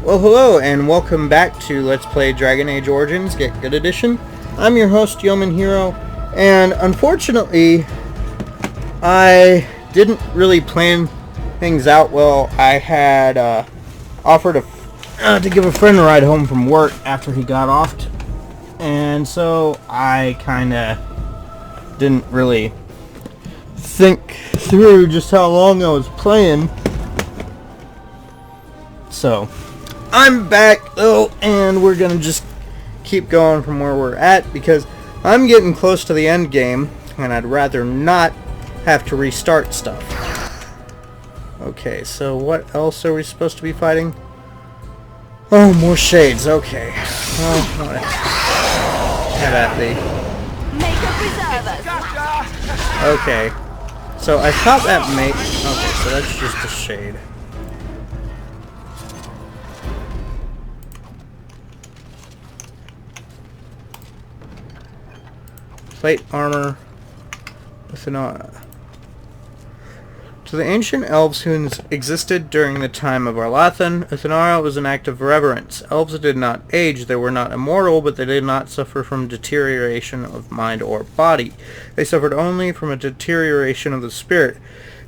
Well, hello, and welcome back to Let's Play Dragon Age Origins Get Good Edition. I'm your host, Yeoman Hero, and unfortunately, I didn't really plan things out well. I had offered to give a friend a ride home from work after he got off, and so I kind of didn't really think through just how long I was playing. So I'm back though, and we're gonna just keep going from where we're at because I'm getting close to the end game and I'd rather not have to restart stuff. Okay, so what else are we supposed to be fighting? Oh, more shades. Okay. Well, have at thee. Okay. So I thought that made... Okay, so that's just a shade. Plate armor with an To the ancient elves who existed during the time of Zathrian, Athanara was an act of reverence. Elves did not age, they were not immortal, but they did not suffer from deterioration of mind or body. They suffered only from a deterioration of the spirit.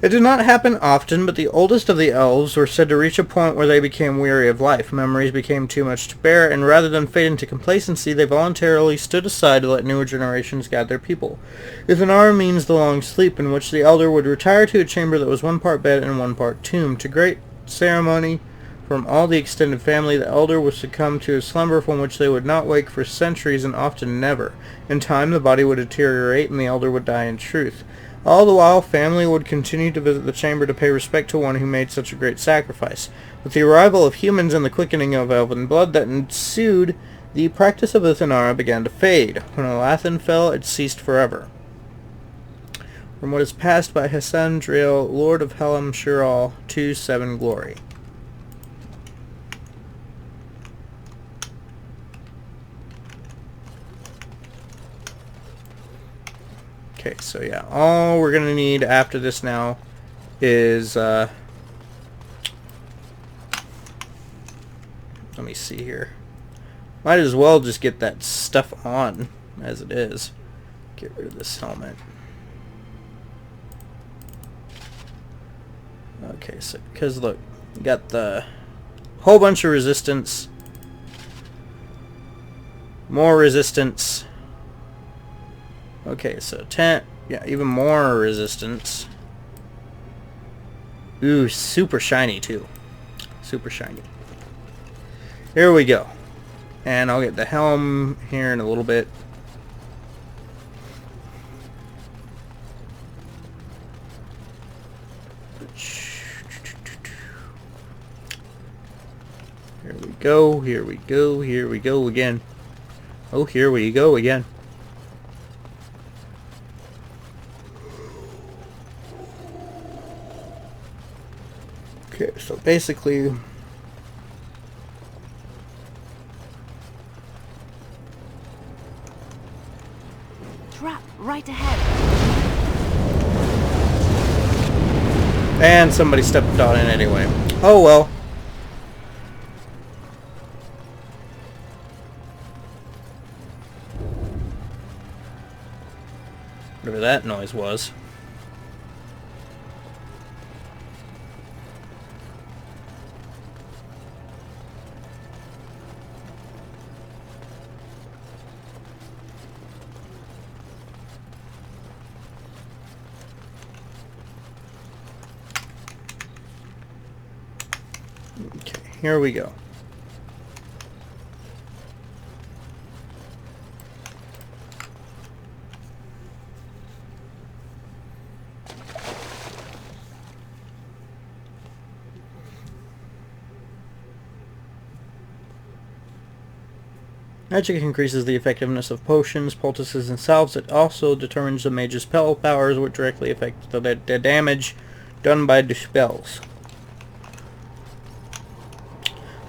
It did not happen often, but the oldest of the elves were said to reach a point where they became weary of life. Memories became too much to bear, and rather than fade into complacency, they voluntarily stood aside to let newer generations guide their people. Athanara means the long sleep, in which the elder would retire to a chamber that was one part bed and one part tomb. To great ceremony from all the extended family, the elder would succumb to a slumber from which they would not wake for centuries and often never. In time, the body would deteriorate, and the elder would die in truth. All the while, family would continue to visit the chamber to pay respect to one who made such a great sacrifice. With the arrival of humans and the quickening of elven blood that ensued, the practice of Athanara began to fade. When Zathrian fell, it ceased forever. From what is passed by Hassandriel, Lord of Helm Shiral, 2-7 Glory. Okay, so yeah, all we're going to need after this now is, let me see here. Might as well just get that stuff on as it is. Get rid of this helmet. Okay, so, because look, we got the whole bunch of resistance. More resistance. Okay, so 10, yeah, even more resistance. Ooh, super shiny too. Super shiny. Here we go. And I'll get the helm here in a little bit. Here we go, here we go, here we go again. Oh, here we go again. Okay, so basically, trap right ahead. And somebody stepped on it anyway. Oh well. Whatever that noise was. Okay, here we go. Magic increases the effectiveness of potions, poultices, and salves. It also determines the mage's spell powers, which directly affect the damage done by the spells.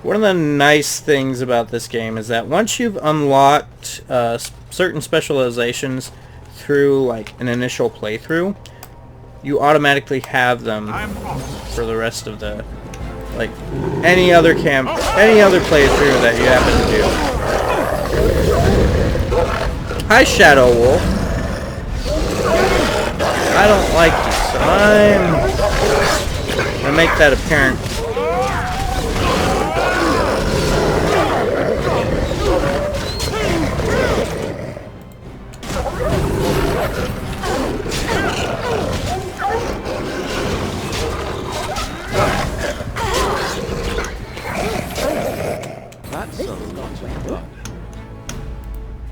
One of the nice things about this game is that once you've unlocked certain specializations through like an initial playthrough, you automatically have them for the rest of the Like any other playthrough that you happen to do. Hi, Shadow Wolf. I don't like you, so I'm gonna make that apparent.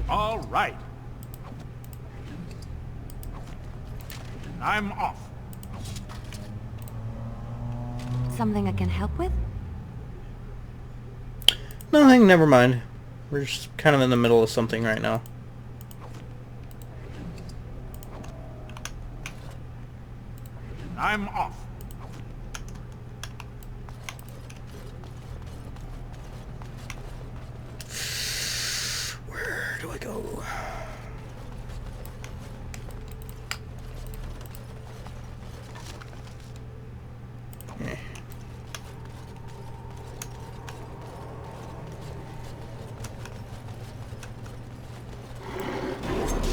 All right. I'm off. Something I can help with? Nothing, never mind. We're just kind of in the middle of something right now. I'm off. Where do I go?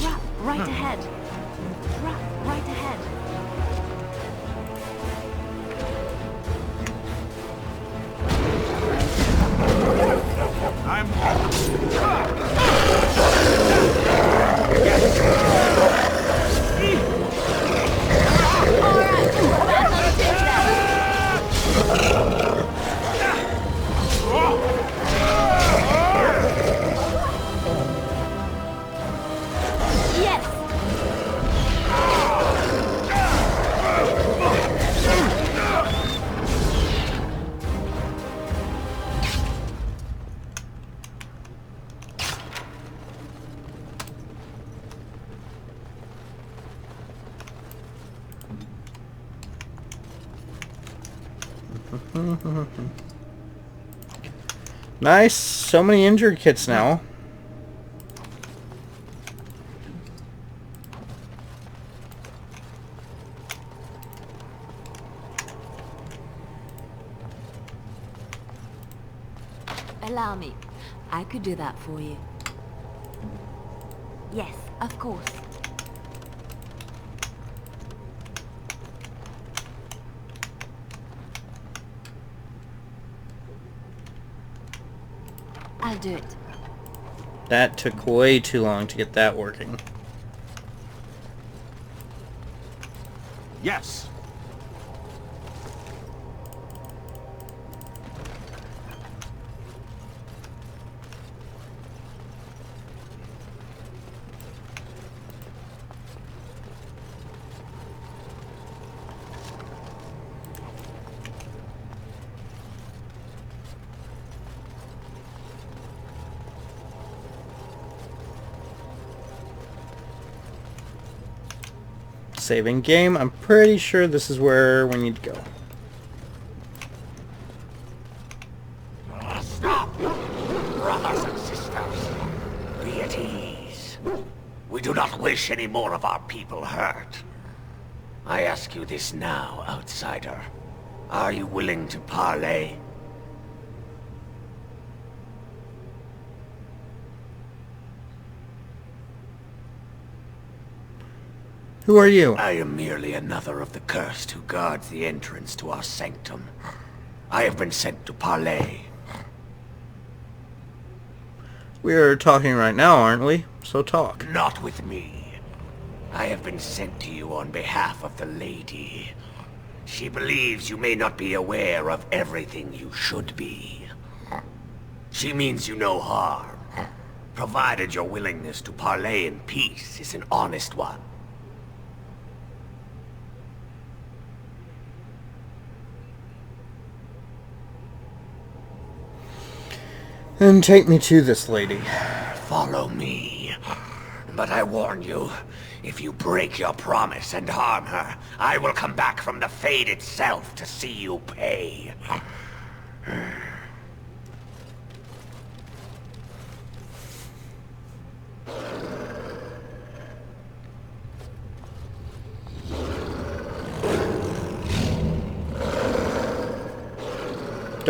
Trap right ahead. Trap right ahead. I'm off. Yes! Nice. So many injured kits now. Allow me. I could do that for you. Yes, of course. I'll do it. That took way too long to get that working. Yes. Saving game. I'm pretty sure this is where we need to go. Stop! Brothers and sisters, be at ease. We do not wish any more of our people hurt. I ask you this now, outsider. Are you willing to parley? Who are you? I am merely another of the cursed who guards the entrance to our sanctum. I have been sent to parley. We're talking right now, aren't we? So talk. Not with me. I have been sent to you on behalf of the lady. She believes you may not be aware of everything you should be. She means you no harm, provided your willingness to parley in peace is an honest one. Then take me to this lady. Follow me. But I warn you, if you break your promise and harm her, I will come back from the Fade itself to see you pay.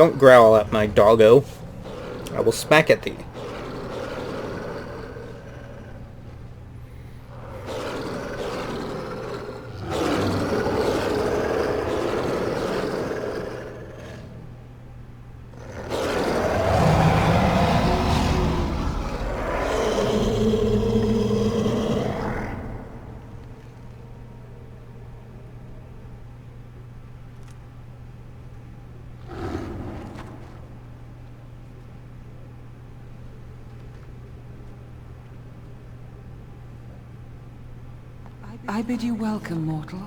Don't growl at my doggo. I will smack at thee. I bid you welcome, mortal.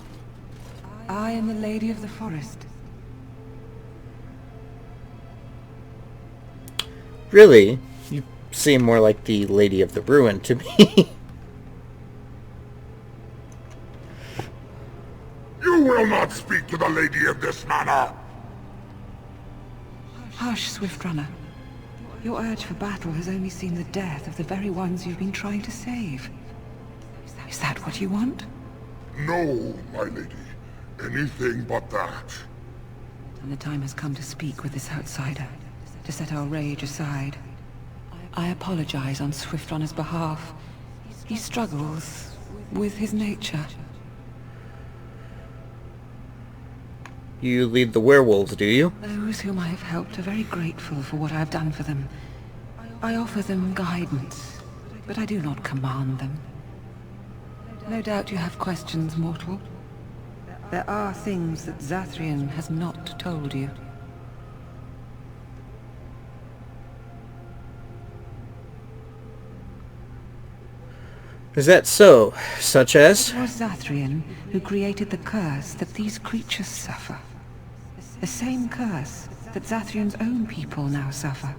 I am the Lady of the Forest. Really? You seem more like the Lady of the Ruin to me. You will not speak to the lady of this manor! Hush, Swift Runner. Your urge for battle has only seen the death of the very ones you've been trying to save. Is that what you want? No, my lady. Anything but that. And the time has come to speak with this outsider, to set our rage aside. I apologize on Swift Runner's behalf. He struggles with his nature. You lead the werewolves, do you? Those whom I have helped are very grateful for what I have done for them. I offer them guidance, but I do not command them. No doubt you have questions, mortal. There are things that Zathrian has not told you. Is that so? Such as? It was Zathrian who created the curse that these creatures suffer. The same curse that Zathrian's own people now suffer.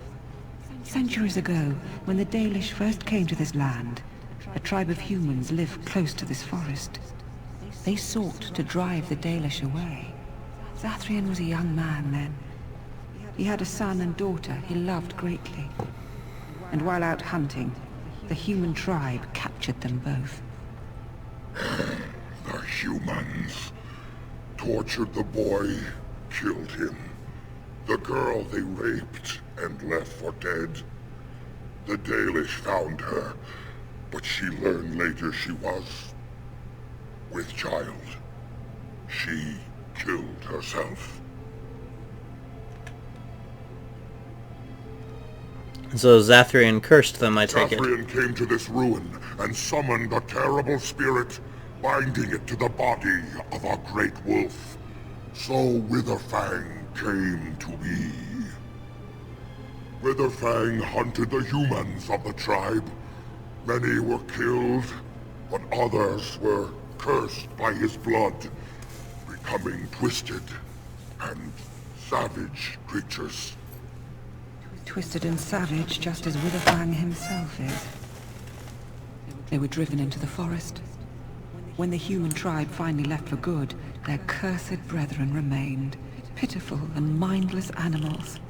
Centuries ago, when the Dalish first came to this land, a tribe of humans lived close to this forest. They sought to drive the Dalish away. Zathrian was a young man then. He had a son and daughter he loved greatly. And while out hunting, the human tribe captured them both. The humans tortured the boy, killed him. The girl they raped and left for dead. The Dalish found her, but she learned later she was with child. She killed herself. So Zathrian cursed them, I take it. Zathrian came to this ruin and summoned a terrible spirit, binding it to the body of a great wolf. So Witherfang came to be. Witherfang hunted the humans of the tribe. Many were killed, but others were cursed by his blood, becoming twisted and savage creatures. Twisted and savage, just as Witherfang himself is. They were driven into the forest. When the human tribe finally left for good, their cursed brethren remained, pitiful and mindless animals.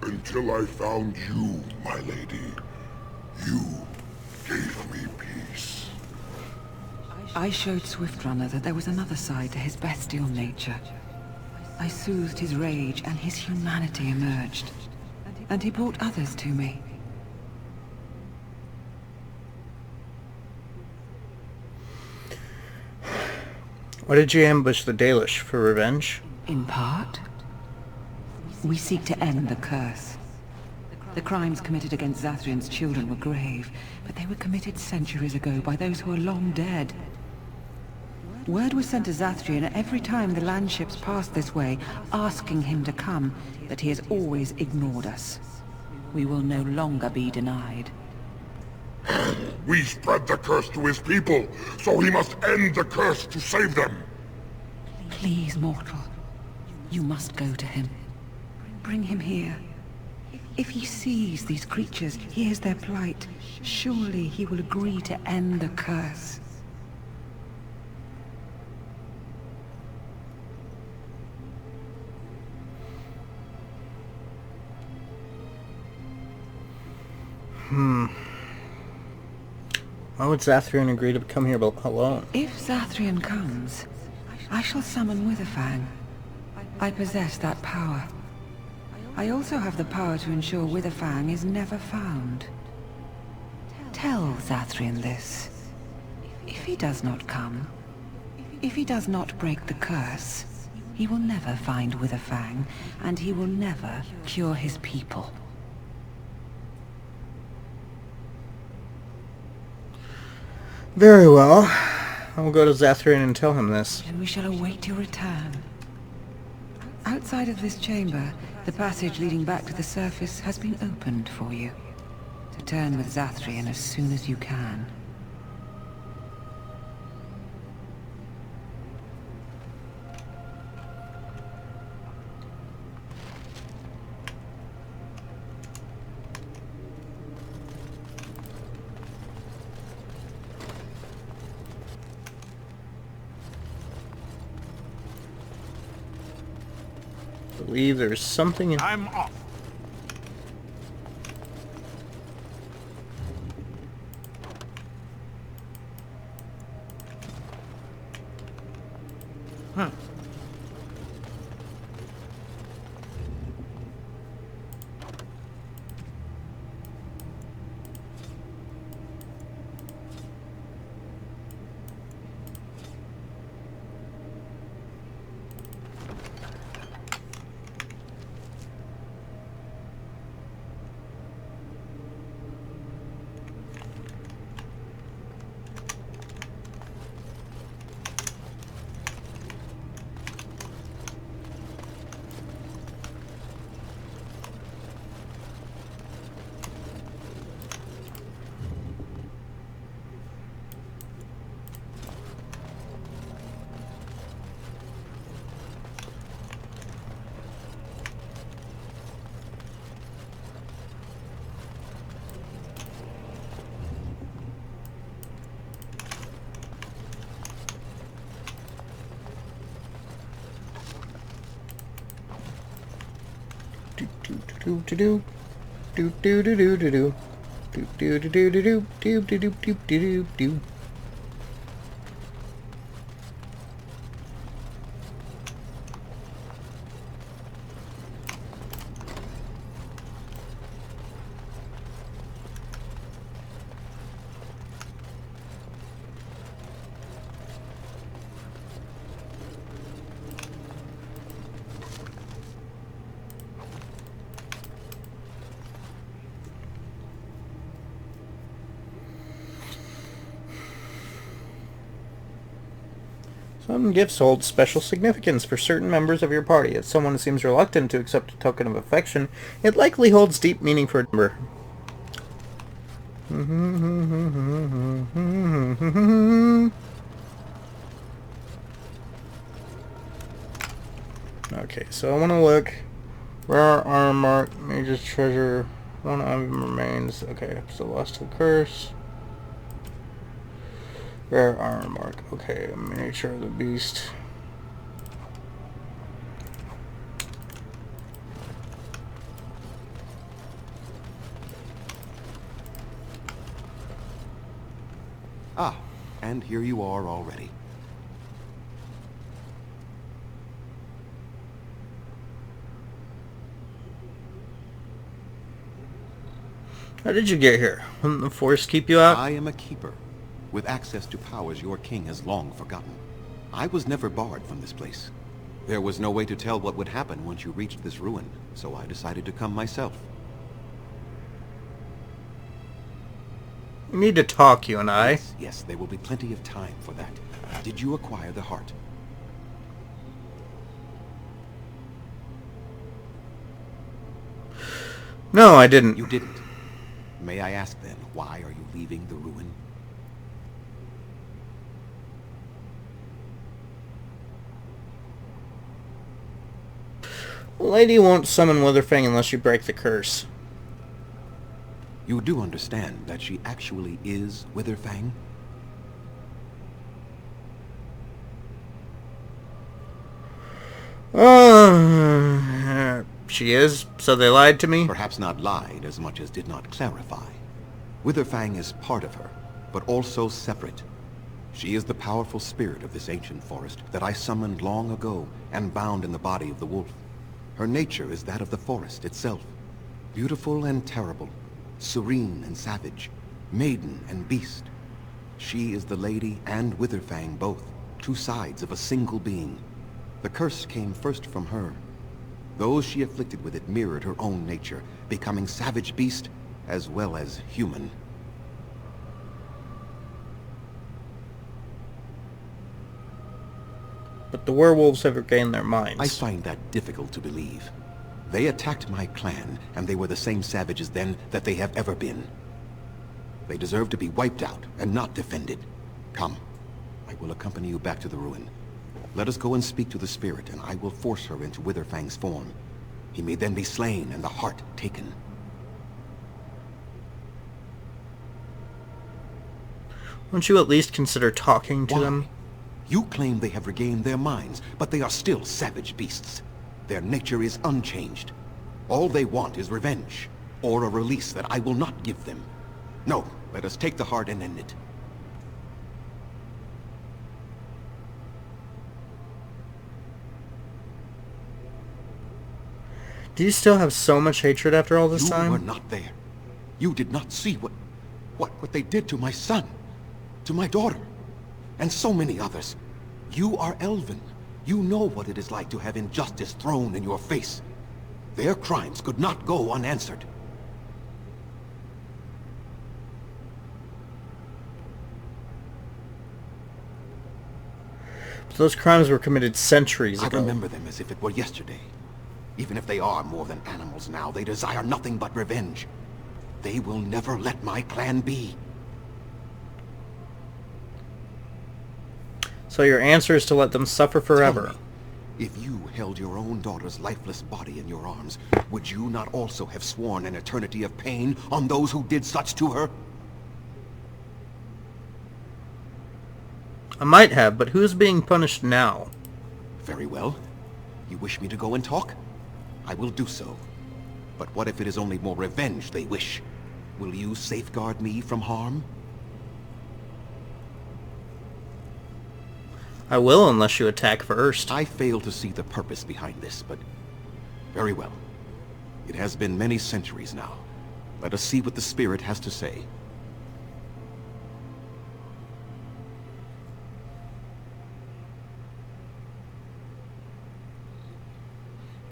Until I found you, my lady. You gave me peace. I showed Swift Runner that there was another side to his bestial nature. I soothed his rage and his humanity emerged. And he brought others to me. Why did you ambush the Dalish? For revenge? In part, we seek to end the curse. The crimes committed against Zathrian's children were grave, but they were committed centuries ago by those who are long dead. Word was sent to Zathrian every time the landships passed this way, asking him to come, but he has always ignored us. We will no longer be denied. We spread the curse to his people, so he must end the curse to save them. Please, mortal. You must go to him. Bring him here. If he sees these creatures, hears their plight, surely he will agree to end the curse. Why would Zathrian agree to come here alone? If Zathrian comes, I shall summon Witherfang. I possess that power. I also have the power to ensure Witherfang is never found. Tell Zathrian this. If he does not come, if he does not break the curse, he will never find Witherfang, and he will never cure his people. Very well. I will go to Zathrian and tell him this. And we shall await your return. Outside of this chamber, the passage leading back to the surface has been opened for you. Return with Zathrian as soon as you can. I believe there's something in... I'm off. Huh. Do do do do do do do do do do do do do do do do do do do do. Some gifts hold special significance for certain members of your party. As someone seems reluctant to accept a token of affection, it likely holds deep meaning for a member. Okay, so I want to look. Rare armor mark, mage's treasure. One item remains. Okay, so lost to the curse. Rare armor mark. Okay, miniature of the beast. Ah, and here you are already. How did you get here? Wouldn't the force keep you out? I am a keeper, with access to powers your king has long forgotten. I was never barred from this place. There was no way to tell what would happen once you reached this ruin, so I decided to come myself. We need to talk, you and I. Yes, there will be plenty of time for that. Did you acquire the heart? No, I didn't. You didn't. May I ask then, why are you leaving the ruin? The lady won't summon Witherfang unless you break the curse. You do understand that she actually is Witherfang? She is, so they lied to me? Perhaps not lied as much as did not clarify. Witherfang is part of her, but also separate. She is the powerful spirit of this ancient forest that I summoned long ago and bound in the body of the wolf. Her nature is that of the forest itself. Beautiful and terrible, serene and savage, maiden and beast. She is the lady and Witherfang both, two sides of a single being. The curse came first from her. Those she afflicted with it mirrored her own nature, becoming savage beast as well as human. But the werewolves have regained their minds. I find that difficult to believe. They attacked my clan, and they were the same savages then that they have ever been. They deserve to be wiped out and not defended. Come, I will accompany you back to the ruin. Let us go and speak to the spirit, and I will force her into Witherfang's form. He may then be slain and the heart taken. Won't you at least consider talking to Why? them? You claim they have regained their minds, but they are still savage beasts. Their nature is unchanged. All they want is revenge, or a release that I will not give them. No, let us take the heart and end it. Do you still have so much hatred after all this You time? were not there. You did not see what they did to my son, to my daughter, and so many others. You are Elven. You know what it is like to have injustice thrown in your face. Their crimes could not go unanswered. But those crimes were committed centuries I ago. remember them as if it were yesterday. Even if they are more than animals now, they desire nothing but revenge. They will never let my clan be. So your answer is to let them suffer forever. Tell me, if you held your own daughter's lifeless body in your arms, would you not also have sworn an eternity of pain on those who did such to her? I might have, but who's being punished now? Very well. You wish me to go and talk? I will do so. But what if it is only more revenge they wish? Will you safeguard me from harm? I will unless you attack first. I fail to see the purpose behind this, but very well. It has been many centuries now. Let us see what the spirit has to say.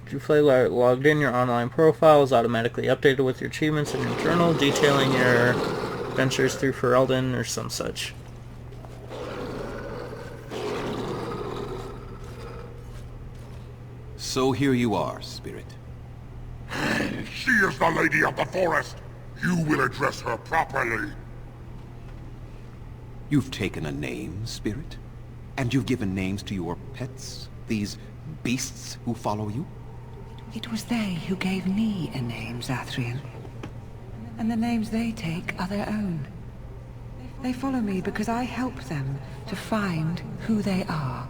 If you play logged in, your online profile is automatically updated with your achievements in your journal, detailing your adventures through Ferelden or some such. So here you are, spirit. She is the lady of the forest. You will address her properly. You've taken a name, spirit? And you've given names to your pets? These beasts who follow you? It was they who gave me a name, Zathrian. And the names they take are their own. They follow me because I help them to find who they are.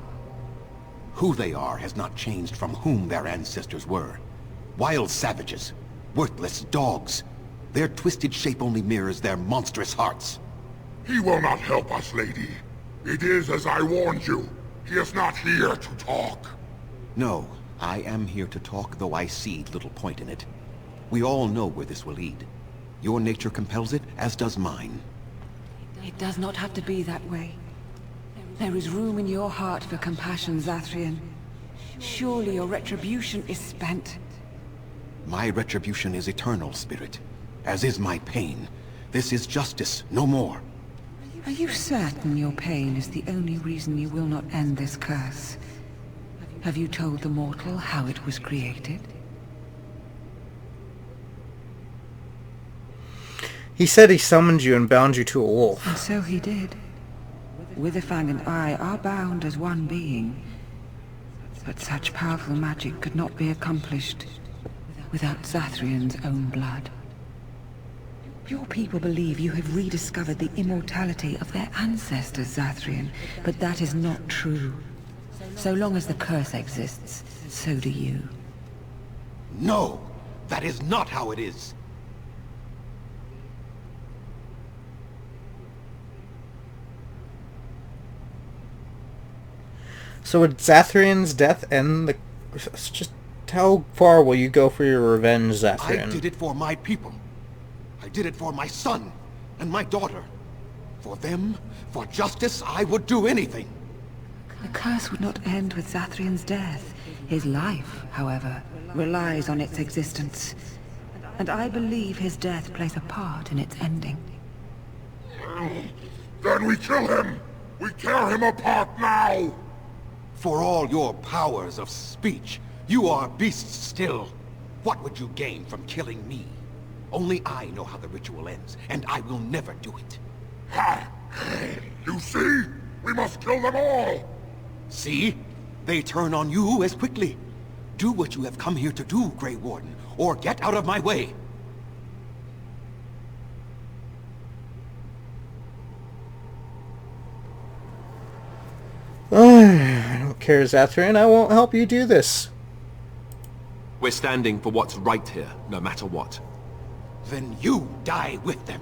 Who they are has not changed from whom their ancestors were. Wild savages. Worthless dogs. Their twisted shape only mirrors their monstrous hearts. He will not help us, lady. It is as I warned you. He is not here to talk. No, I am here to talk, though I see little point in it. We all know where this will lead. Your nature compels it, as does mine. It does not have to be that way. There is room in your heart for compassion, Zathrian. Surely your retribution is spent. My retribution is eternal, spirit. As is my pain. This is justice, no more. Are you certain your pain is the only reason you will not end this curse? Have you told the mortal how it was created? He said he summoned you and bound you to a wolf. And so he did. Witherfang and I are bound as one being. But such powerful magic could not be accomplished without Zathrian's own blood. Your people believe you have rediscovered the immortality of their ancestors, Zathrian, but that is not true. So long as the curse exists, so do you. No! That is not how it is! So would Zathrian's death end the... How far will you go for your revenge, I Zathrian? did it for my people. I did it for my son and my daughter. For them, for justice, I would do anything. The curse would not end with Zathrian's death. His life, however, relies on its existence. And I believe his death plays a part in its ending. Then we kill him! We tear him apart now! For all your powers of speech, you are beasts still. What would you gain from killing me? Only I know how the ritual ends, and I will never do it. Ha! You see? We must kill them all! See? They turn on you as quickly. Do what you have come here to do, Grey Warden, or get out of my way. I don't care, Zathrian. I won't help you do this. We're standing for what's right here, no matter what. Then you die with them.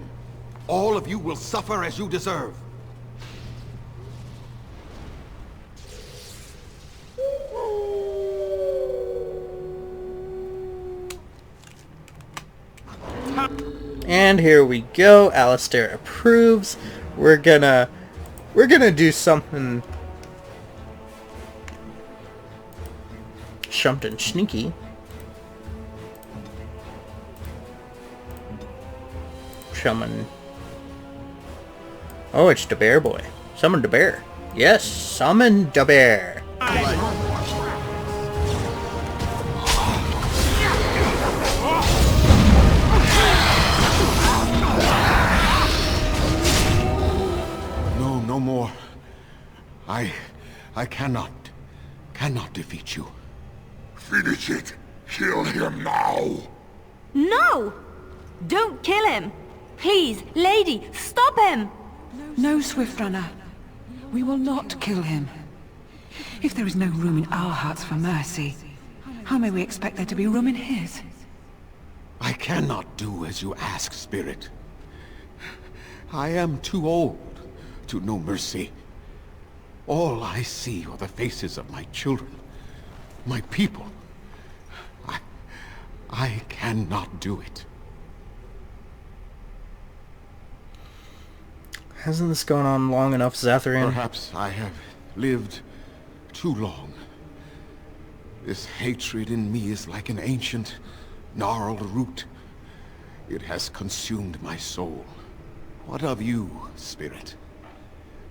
All of you will suffer as you deserve. And here we go. Alistair approves. We're gonna do something sneaky. Summon. Oh, it's the bear boy. Summon the bear. Yes, summon the bear. No more. I cannot defeat you. Finish it! Kill him now! No! Don't kill him! Please, lady, stop him! No, Swift Runner. We will not kill him. If there is no room in our hearts for mercy, how may we expect there to be room in his? I cannot do as you ask, Spirit. I am too old to know mercy. All I see are the faces of my children, my people. I cannot do it. Hasn't this gone on long enough, Zathrian? Perhaps I have lived too long. This hatred in me is like an ancient, gnarled root. It has consumed my soul. What of you, Spirit?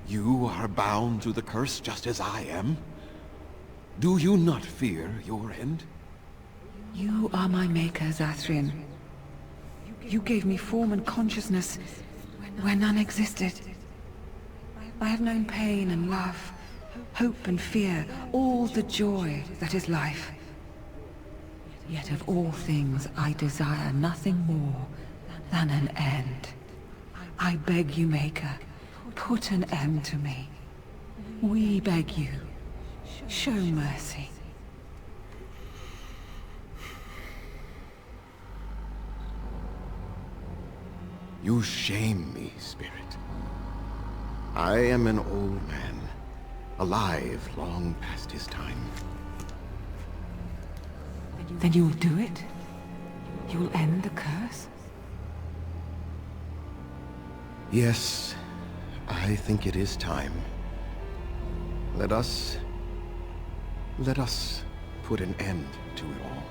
You are bound to the curse just as I am. Do you not fear your end? You are my maker, Zathrian. You gave me form and consciousness where none existed. I have known pain and love, hope and fear, all the joy that is life. Yet of all things I desire nothing more than an end. I beg you, Maker, put an end to me. We beg you, show mercy. You shame me, Spirit. I am an old man, alive long past his time. Then you will do it? You will end the curse? Yes, I think it is time. Let us put an end to it all.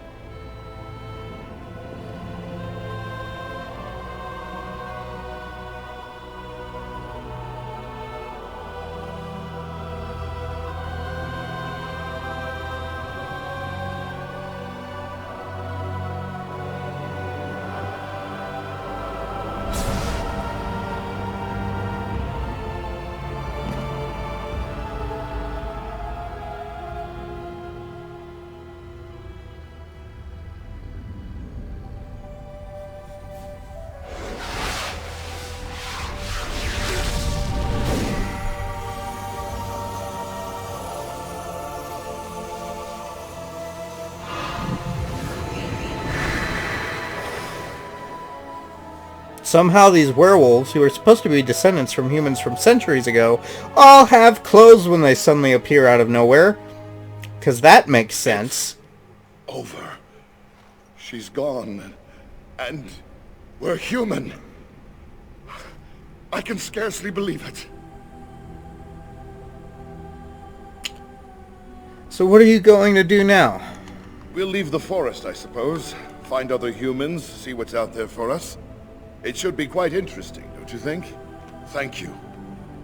Somehow these werewolves, who are supposed to be descendants from humans from centuries ago, all have clothes when they suddenly appear out of nowhere. Because that makes sense. over. She's gone, and we're human. I can scarcely believe it. So what are you going to do now? We'll leave the forest, I suppose. Find other humans, see what's out there for us. It should be quite interesting, don't you think? Thank you.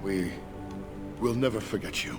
We'll never forget you.